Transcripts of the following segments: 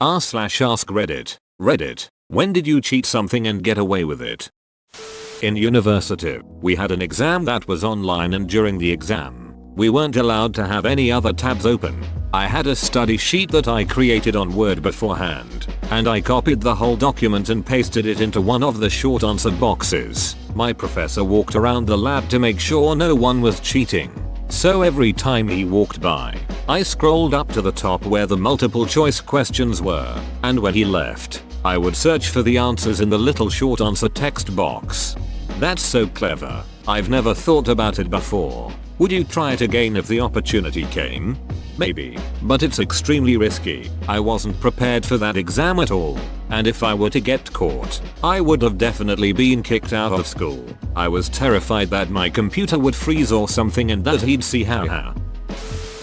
r/ask Reddit. Reddit, when did you cheat something and get away with it? In university, we had an exam that was online, and during the exam, we weren't allowed to have any other tabs open. I had a study sheet that I created on Word beforehand, and I copied the whole document and pasted it into one of the short answer boxes. My professor walked around the lab to make sure no one was cheating. So every time he walked by, I scrolled up to the top where the multiple choice questions were, and when he left, I would search for the answers in the little short answer text box. That's so clever. I've never thought about it before. Would you try it again if the opportunity came? Maybe, but it's extremely risky. I wasn't prepared for that exam at all, and if I were to get caught, I would have definitely been kicked out of school. I was terrified that my computer would freeze or something and that he'd see how.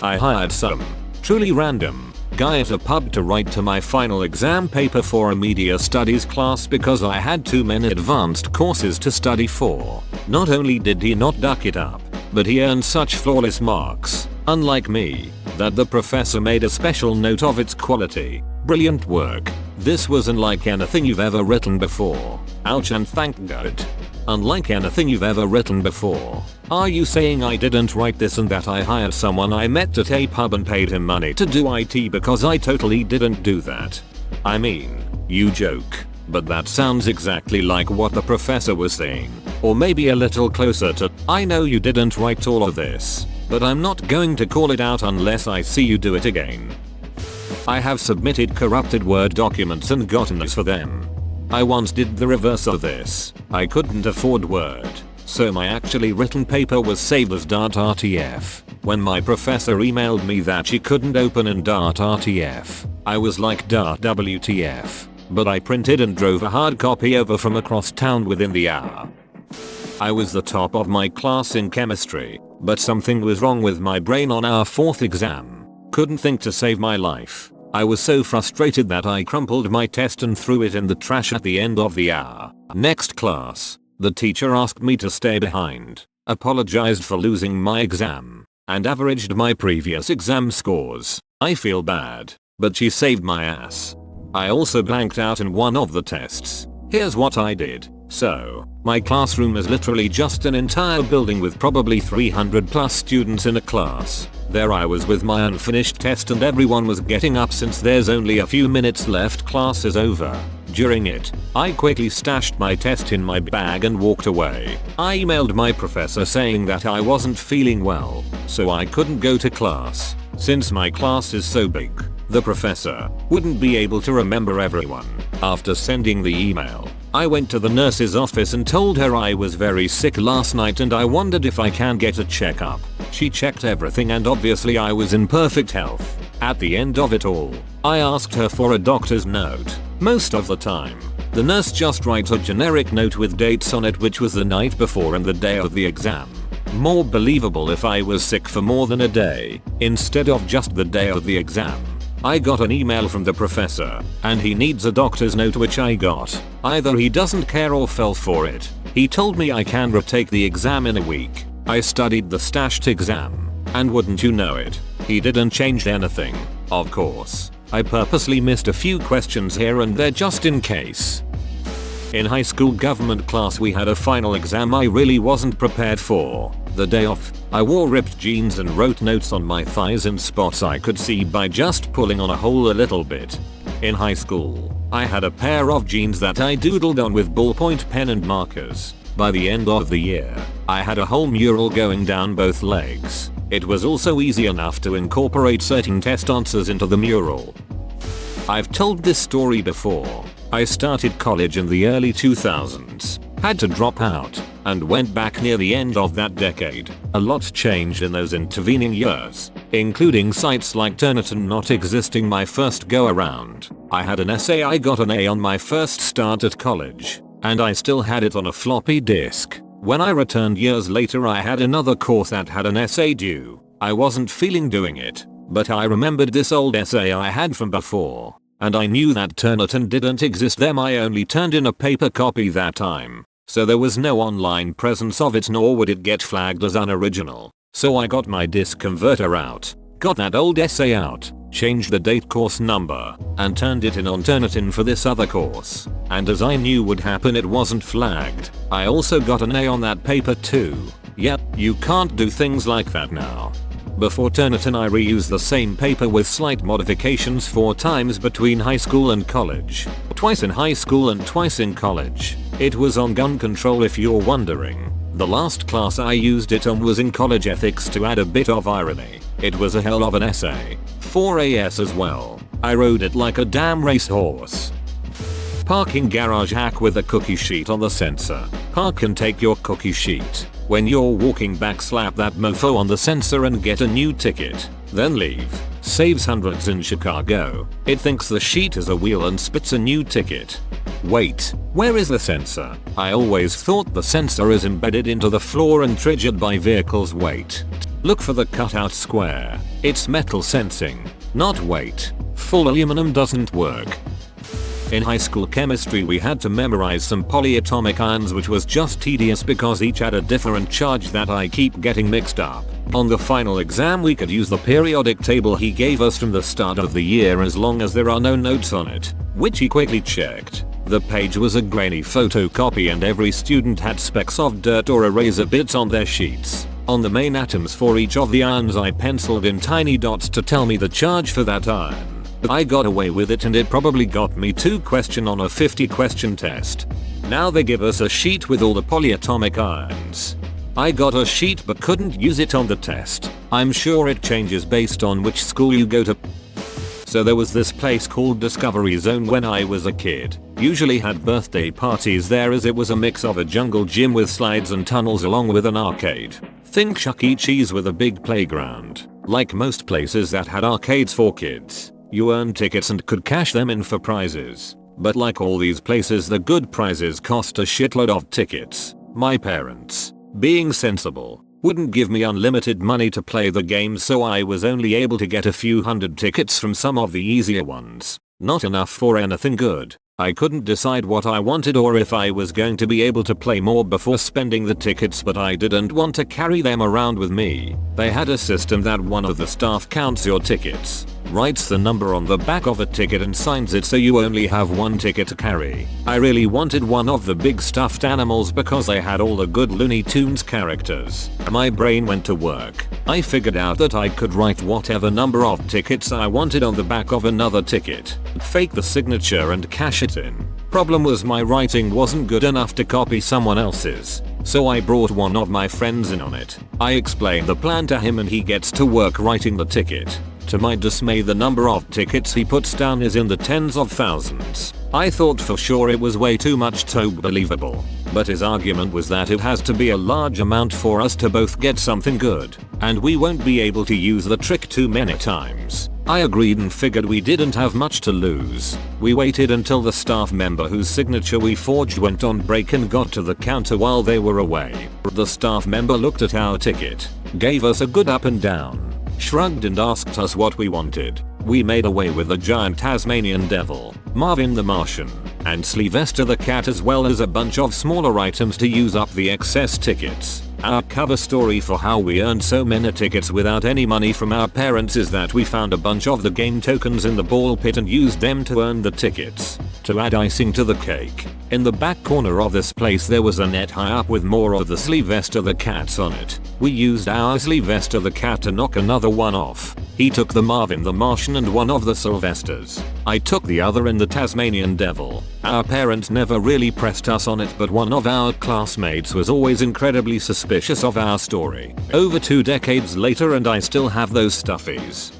I hired some truly random guy at a pub to write to my final exam paper for a media studies class because I had too many advanced courses to study for. Not only did he not duck it up, but he earned such flawless marks, unlike me, that the professor made a special note of its quality. Brilliant work. This was unlike anything you've ever written before. Ouch, and thank God. Unlike anything you've ever written before. Are you saying I didn't write this and that I hired someone I met at a pub and paid him money to do IT because I totally didn't do that? I mean, you joke, but that sounds exactly like what the professor was saying. Or maybe a little closer to, I know you didn't write all of this, but I'm not going to call it out unless I see you do it again. I have submitted corrupted Word documents and gotten this for them. I once did the reverse of this. I couldn't afford Word, so my actually written paper was saved as .rtf. When my professor emailed me that she couldn't open in .rtf, I was like .wtf, but I printed and drove a hard copy over from across town within the hour. I was the top of my class in chemistry, but something was wrong with my brain on our fourth exam. Couldn't think to save my life. I was so frustrated that I crumpled my test and threw it in the trash at the end of the hour. Next class, the teacher asked me to stay behind, apologized for losing my exam, and averaged my previous exam scores. I feel bad, but she saved my ass. I also blanked out in one of the tests. Here's what I did. So, my classroom is literally just an entire building with probably 300 plus students in a class. There I was with my unfinished test and everyone was getting up since there's only a few minutes left, class is over. During it, I quickly stashed my test in my bag and walked away. I emailed my professor saying that I wasn't feeling well, so I couldn't go to class. Since my class is so big, the professor wouldn't be able to remember everyone. After sending the email, I went to the nurse's office and told her I was very sick last night and I wondered if I can get a checkup. She checked everything and obviously I was in perfect health. At the end of it all, I asked her for a doctor's note. Most of the time, the nurse just writes a generic note with dates on it, which was the night before and the day of the exam. More believable if I was sick for more than a day, instead of just the day of the exam. I got an email from the professor, and he needs a doctor's note, which I got. Either he doesn't care or fell for it. He told me I can retake the exam in a week. I studied the stashed exam, and wouldn't you know it, he didn't change anything. Of course, I purposely missed a few questions here and there just in case. In high school government class we had a final exam I really wasn't prepared for. The day off, I wore ripped jeans and wrote notes on my thighs in spots I could see by just pulling on a hole a little bit. In high school, I had a pair of jeans that I doodled on with ballpoint pen and markers. By the end of the year, I had a whole mural going down both legs. It was also easy enough to incorporate certain test answers into the mural. I've told this story before. I started college in the early 2000s, had to drop out, and went back near the end of that decade. A lot changed in those intervening years, including sites like Turnitin not existing my first go around. I had an essay I got an A on my first start at college, and I still had it on a floppy disk. When I returned years later I had another course that had an essay due. I wasn't feeling doing it, but I remembered this old essay I had from before. And I knew that Turnitin didn't exist then. I only turned in a paper copy that time, so there was no online presence of it, nor would it get flagged as unoriginal. So I got my disk converter out, got that old essay out, changed the date course number, and turned it in on Turnitin for this other course. And as I knew would happen, it wasn't flagged. I also got an A on that paper too. Yep, you can't do things like that now. Before Turnitin I reused the same paper with slight modifications 4 times between high school and college. Twice in high school and twice in college. It was on gun control if you're wondering. The last class I used it on was in college ethics to add a bit of irony. It was a hell of an essay. 4 AS as well. I rode it like a damn racehorse. Parking garage hack with a cookie sheet on the sensor. Park and take your cookie sheet. When you're walking back, slap that mofo on the sensor and get a new ticket. Then leave. Saves hundreds in Chicago. It thinks the sheet is a wheel and spits a new ticket. Wait, where is the sensor? I always thought the sensor is embedded into the floor and triggered by vehicle's weight. Look for the cutout square. It's metal sensing, not weight. Full aluminum doesn't work. In high school chemistry we had to memorize some polyatomic ions, which was just tedious because each had a different charge that I keep getting mixed up. On the final exam we could use the periodic table he gave us from the start of the year as long as there are no notes on it, which he quickly checked. The page was a grainy photocopy and every student had specks of dirt or eraser bits on their sheets. On the main atoms for each of the ions I penciled in tiny dots to tell me the charge for that ion. I got away with it and it probably got me 2 questions on a 50 question test. Now they give us a sheet with all the polyatomic ions. I got a sheet but couldn't use it on the test. I'm sure it changes based on which school you go to. So there was this place called Discovery Zone when I was a kid. Usually had birthday parties there as it was a mix of a jungle gym with slides and tunnels along with an arcade. Think Chuck E. Cheese with a big playground. Like most places that had arcades for kids, you earned tickets and could cash them in for prizes. But like all these places, the good prizes cost a shitload of tickets. My parents, being sensible, wouldn't give me unlimited money to play the game, so I was only able to get a few hundred tickets from some of the easier ones. Not enough for anything good. I couldn't decide what I wanted or if I was going to be able to play more before spending the tickets, but I didn't want to carry them around with me. They had a system that one of the staff counts your tickets, writes the number on the back of a ticket and signs it so you only have 1 ticket to carry. I really wanted one of the big stuffed animals because they had all the good Looney Tunes characters. My brain went to work. I figured out that I could write whatever number of tickets I wanted on the back of another ticket, fake the signature and cash it in. Problem was my writing wasn't good enough to copy someone else's, so I brought one of my friends in on it. I explained the plan to him and he gets to work writing the ticket. To my dismay, the number of tickets he puts down is in the tens of thousands. I thought for sure it was way too much to be believable, but his argument was that it has to be a large amount for us to both get something good, and we won't be able to use the trick too many times. I agreed and figured we didn't have much to lose. We waited until the staff member whose signature we forged went on break and got to the counter while they were away. The staff member looked at our ticket, gave us a good up and down, shrugged and asked us what we wanted. We made away with a giant Tasmanian devil, Marvin the Martian, and Sylvester the cat, as well as a bunch of smaller items to use up the excess tickets. Our cover story for how we earned so many tickets without any money from our parents is that we found a bunch of the game tokens in the ball pit and used them to earn the tickets. To add icing to the cake, in the back corner of this place there was a net high up with more of the Sylvester the cats on it. We used our Sylvester the cat to knock another one off. He took the Marvin the Martian and one of the Sylvesters. I took the other and the Tasmanian devil. Our parents never really pressed us on it, but one of our classmates was always incredibly suspicious of our story. Over 2 decades later and I still have those stuffies.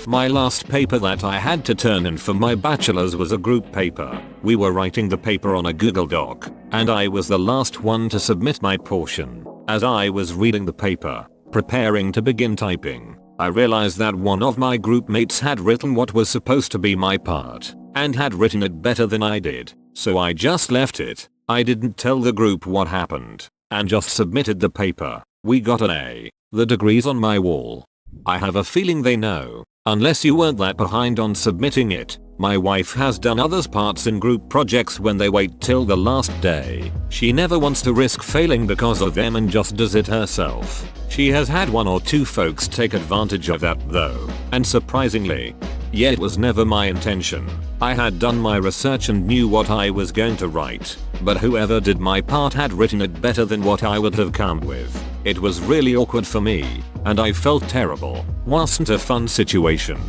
My last paper that I had to turn in for my bachelor's was a group paper. We were writing the paper on a Google Doc, and I was the last one to submit my portion. As I was reading the paper, preparing to begin typing, I realized that one of my group mates had written what was supposed to be my part, and had written it better than I did. So I just left it. I didn't tell the group what happened, and just submitted the paper. We got an A. The degree's on my wall. I have a feeling they know. Unless you weren't that behind on submitting it. My wife has done others parts in group projects when they wait till the last day. She never wants to risk failing because of them and just does it herself. She has had 1 or 2 folks take advantage of that though, and surprisingly. Yeah, it was never my intention. I had done my research and knew what I was going to write, but whoever did my part had written it better than what I would have come with. It was really awkward for me, and I felt terrible. Wasn't a fun situation.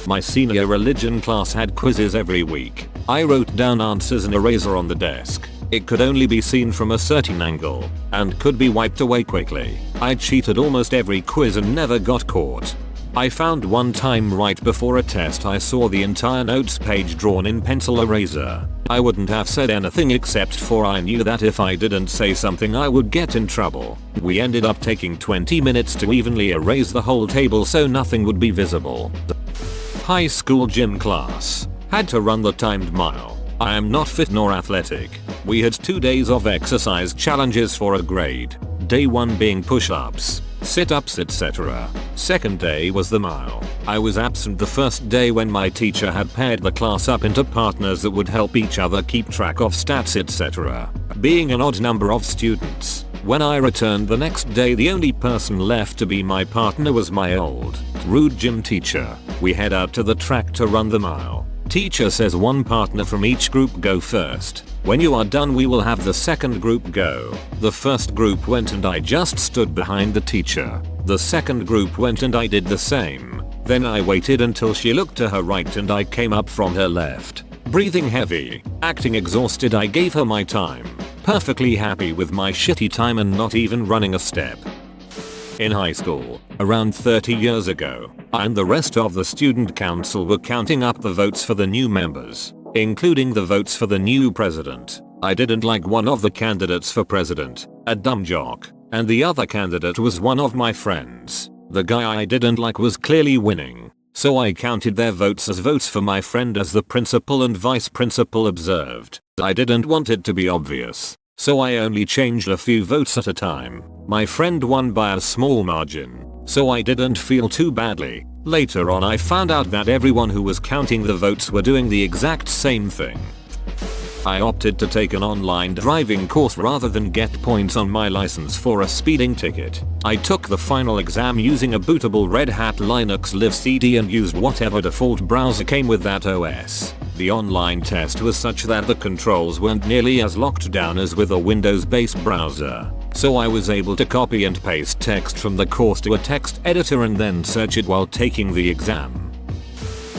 My senior religion class had quizzes every week. I wrote down answers in a eraser on the desk. It could only be seen from a certain angle, and could be wiped away quickly. I cheated almost every quiz and never got caught. I found one time right before a test I saw the entire notes page drawn in pencil eraser. I wouldn't have said anything except for I knew that if I didn't say something I would get in trouble. We ended up taking 20 minutes to evenly erase the whole table so nothing would be visible. High school gym class. Had to run the timed mile. I am not fit nor athletic. We had 2 days of exercise challenges for a grade. Day 1 being push-ups, sit-ups, etc. Second day was the mile. I was absent the first day when my teacher had paired the class up into partners that would help each other keep track of stats, etc. Being an odd number of students. When I returned the next day, the only person left to be my partner was my old, rude gym teacher. We head out to the track to run the mile. Teacher says 1 partner from each group go first. When you are done we will have the second group go. The first group went and I just stood behind the teacher. The second group went and I did the same. Then I waited until she looked to her right and I came up from her left. Breathing heavy, acting exhausted, I gave her my time. Perfectly happy with my shitty time and not even running a step. In high school, around 30 years ago, I and the rest of the student council were counting up the votes for the new members, including the votes for the new president. I didn't like one of the candidates for president, a dumb jock, and the other candidate was one of my friends. The guy I didn't like was clearly winning, so I counted their votes as votes for my friend, as the principal and vice principal observed. I didn't want it to be obvious, so I only changed a few votes at a time. My friend won by a small margin, so I didn't feel too badly. Later on I found out that everyone who was counting the votes were doing the exact same thing. I opted to take an online driving course rather than get points on my license for a speeding ticket. I took the final exam using a bootable Red Hat Linux Live CD and used whatever default browser came with that OS. The online test was such that the controls weren't nearly as locked down as with a Windows-based browser, so I was able to copy and paste text from the course to a text editor and then search it while taking the exam.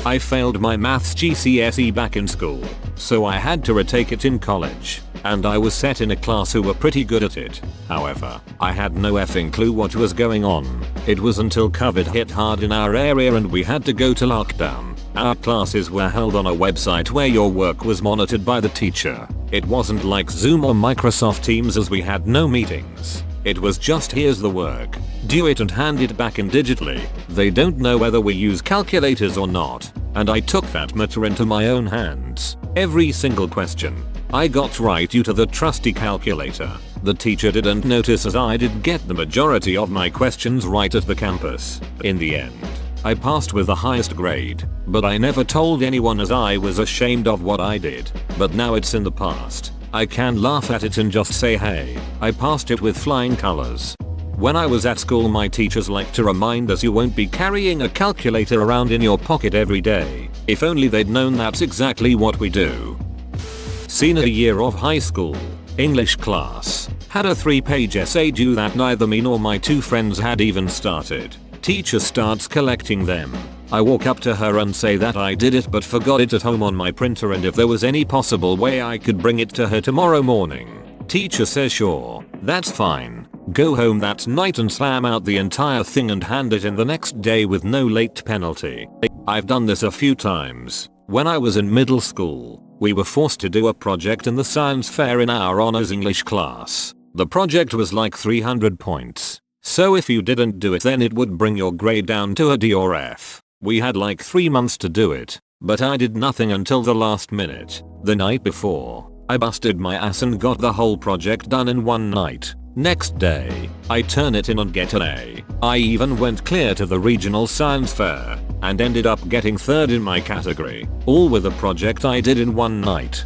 I failed my maths GCSE back in school, so I had to retake it in college, and I was set in a class who were pretty good at it. However, I had no effing clue what was going on. It was until COVID hit hard in our area and we had to go to lockdown. Our classes were held on a website where your work was monitored by the teacher. It wasn't like Zoom or Microsoft Teams, as we had no meetings. It was just, here's the work, do it and hand it back in digitally. They don't know whether we use calculators or not, and I took that matter into my own hands. Every single question I got right due to the trusty calculator. The teacher didn't notice as I did get the majority of my questions right at the campus. In the end, I passed with the highest grade, but I never told anyone as I was ashamed of what I did. But now it's in the past. I can laugh at it and just say, hey, I passed it with flying colors. When I was at school, my teachers liked to remind us you won't be carrying a calculator around in your pocket every day. If only they'd known that's exactly what we do. Senior year of high school, English class. Had a 3-page essay due that neither me nor my 2 friends had even started. Teacher starts collecting them. I walk up to her and say that I did it but forgot it at home on my printer and if there was any possible way I could bring it to her tomorrow morning. Teacher says sure, that's fine. Go home that night and slam out the entire thing and hand it in the next day with no late penalty. I've done this a few times. When I was in middle school, we were forced to do a project in the science fair in our honors English class. The project was like 300 points. So if you didn't do it then it would bring your grade down to a D or F. We had like 3 months to do it, but I did nothing until the last minute. The night before, I busted my ass and got the whole project done in one night. Next day, I turn it in and get an A. I even went clear to the regional science fair. and ended up getting third in my category, all with a project I did in one night.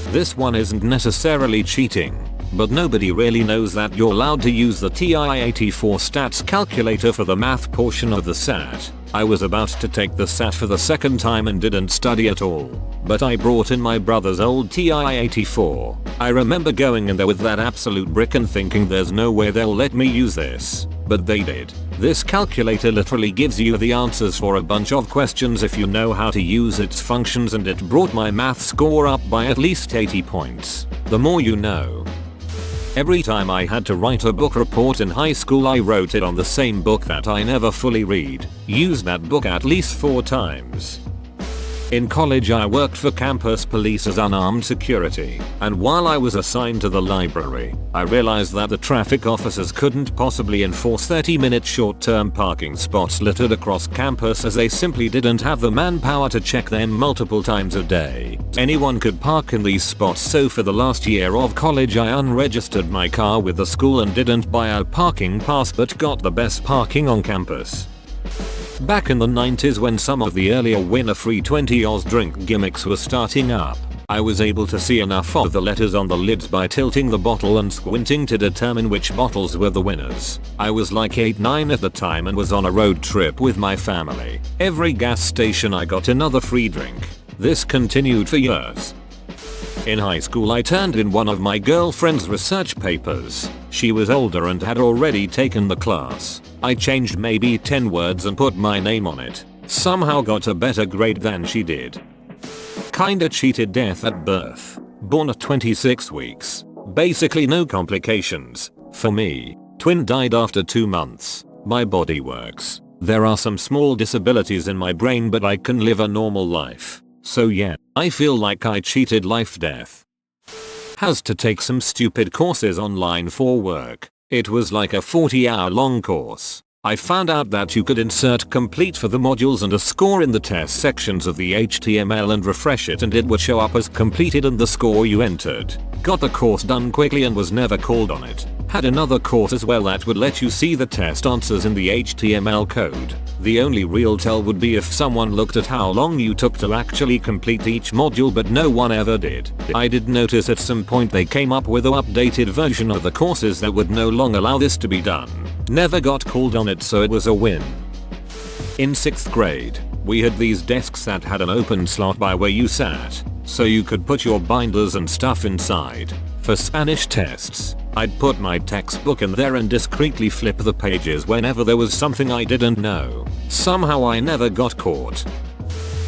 This one isn't necessarily cheating, but nobody really knows that you're allowed to use the TI-84 stats calculator for the math portion of the SAT. I was about to take the SAT for the second time and didn't study at all, but I brought in my brother's old TI-84. I remember going in there with that absolute brick and thinking there's no way they'll let me use this, but they did. This calculator literally gives you the answers for a bunch of questions if you know how to use its functions, and it brought my math score up by at least 80 points. The more you know. Every time I had to write a book report in high school, I wrote it on the same book that I never fully read. Used that book at least 4 times. In college I worked for campus police as unarmed security, and while I was assigned to the library, I realized that the traffic officers couldn't possibly enforce 30-minute short-term parking spots littered across campus, as they simply didn't have the manpower to check them multiple times a day. Anyone could park in these spots, so for the last year of college I unregistered my car with the school and didn't buy a parking pass, but got the best parking on campus. Back in the 90s, when some of the earlier winner free 20 Oz drink gimmicks were starting up, I was able to see enough of the letters on the lids by tilting the bottle and squinting to determine which bottles were the winners. I was like 8-9 at the time and was on a road trip with my family. Every gas station I got another free drink. This continued for years. In high school I turned in one of my girlfriend's research papers. She was older and had already taken the class. I changed maybe 10 words and put my name on it. Somehow got a better grade than she did. Kinda cheated. Death at birth. Born at 26 weeks. Basically no complications. For me. Twin died after 2 months. My body works. There are some small disabilities in my brain, but I can live a normal life. So yeah, I feel like I cheated life death. Has to take some stupid courses online for work. It was like a 40-hour long course. I found out that you could insert complete for the modules and a score in the test sections of the HTML and refresh it, and it would show up as completed and the score you entered. Got the course done quickly and was never called on it. Had another course as well that would let you see the test answers in the HTML code. The only real tell would be if someone looked at how long you took to actually complete each module, but no one ever did. I did notice at some point they came up with an updated version of the courses that would no longer allow this to be done. Never got called on it, so it was a win. In 6th grade, we had these desks that had an open slot by where you sat, so you could put your binders and stuff inside. For Spanish tests, I'd put my textbook in there and discreetly flip the pages whenever there was something I didn't know. Somehow I never got caught.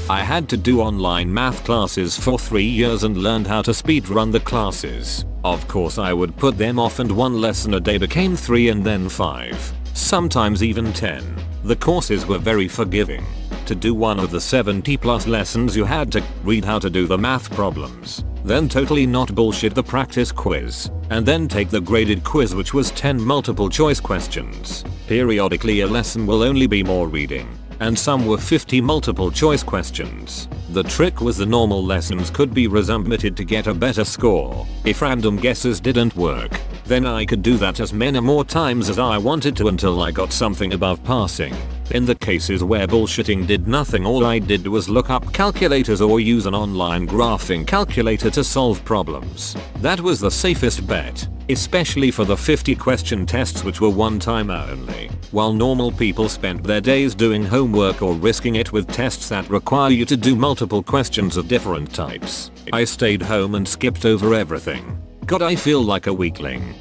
I had to do online math classes for 3 years and learned how to speedrun the classes. Of course I would put them off, and 1 lesson a day became 3 and then 5. Sometimes even 10. The courses were very forgiving. To do one of the 70+ lessons you had to read how to do the math problems, then totally not bullshit the practice quiz, and then take the graded quiz, which was 10 multiple choice questions. Periodically a lesson will only be more reading, and some were 50 multiple choice questions. The trick was the normal lessons could be resubmitted to get a better score. If random guesses didn't work, then I could do that as many more times as I wanted to until I got something above passing. In the cases where bullshitting did nothing, all I did was look up calculators or use an online graphing calculator to solve problems. That was the safest bet, especially for the 50 question tests, which were one time only. While normal people spent their days doing homework or risking it with tests that require you to do multiple questions of different types, I stayed home and skipped over everything. God, I feel like a weakling.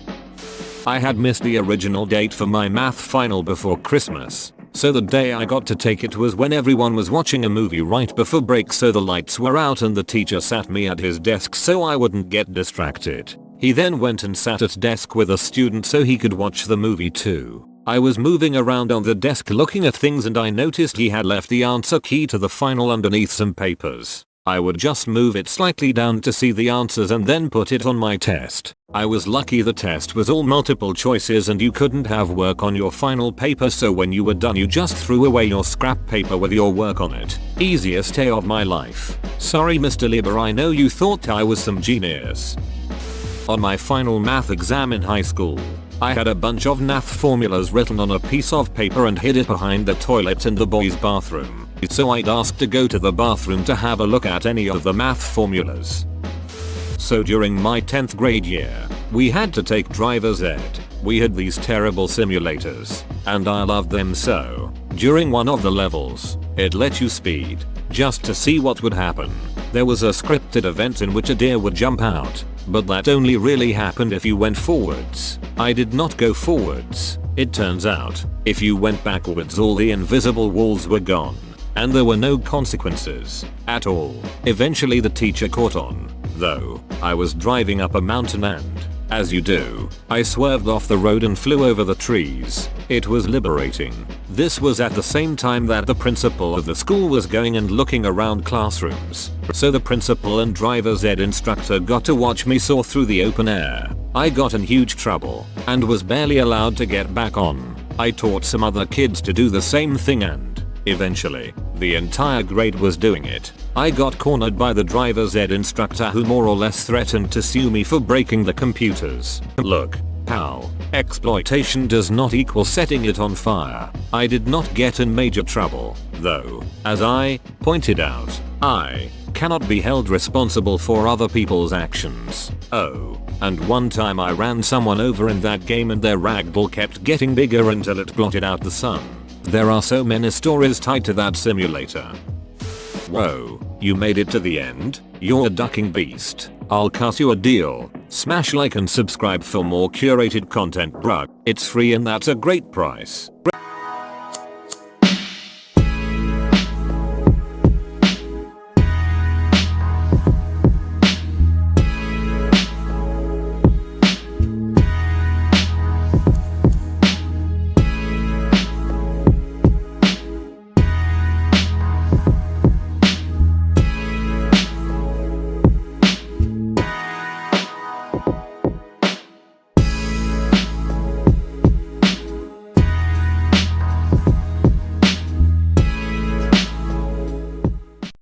I had missed the original date for my math final before Christmas, so the day I got to take it was when everyone was watching a movie right before break, so the lights were out and the teacher sat me at his desk so I wouldn't get distracted. He then went and sat at desk with a student so he could watch the movie too. I was moving around on the desk looking at things and I noticed he had left the answer key to the final underneath some papers. I would just move it slightly down to see the answers and then put it on my test. I was lucky the test was all multiple choices and you couldn't have work on your final paper, so when you were done you just threw away your scrap paper with your work on it. Easiest day of my life. Sorry Mr. Lieber, I know you thought I was some genius. On my final math exam in high school, I had a bunch of math formulas written on a piece of paper and hid it behind the toilet in the boys' bathroom. So I'd ask to go to the bathroom to have a look at any of the math formulas. So during my 10th grade year, we had to take driver's ed. We had these terrible simulators, and I loved them so. During one of the levels, it let you speed, just to see what would happen. There was a scripted event in which a deer would jump out, but that only really happened if you went forwards. I did not go forwards. It turns out, if you went backwards all the invisible walls were gone, and there were no consequences at all. Eventually the teacher caught on, though. I was driving up a mountain and, as you do, I swerved off the road and flew over the trees. It was liberating. This was at the same time that the principal of the school was going and looking around classrooms. So the principal and driver's ed instructor got to watch me soar through the open air. I got in huge trouble and was barely allowed to get back on. I taught some other kids to do the same thing and, eventually, the entire grade was doing it. I got cornered by the driver's ed instructor who more or less threatened to sue me for breaking the computers. Look, pal, exploitation does not equal setting it on fire. I did not get in major trouble, though. As I pointed out, I cannot be held responsible for other people's actions. Oh, and one time I ran someone over in that game and their ragdoll kept getting bigger until it blotted out the sun. There are so many stories tied to that simulator. Whoa, you made it to the end? You're a ducking beast. I'll cut you a deal. Smash like and subscribe for more curated content, bruh. It's free and that's a great price.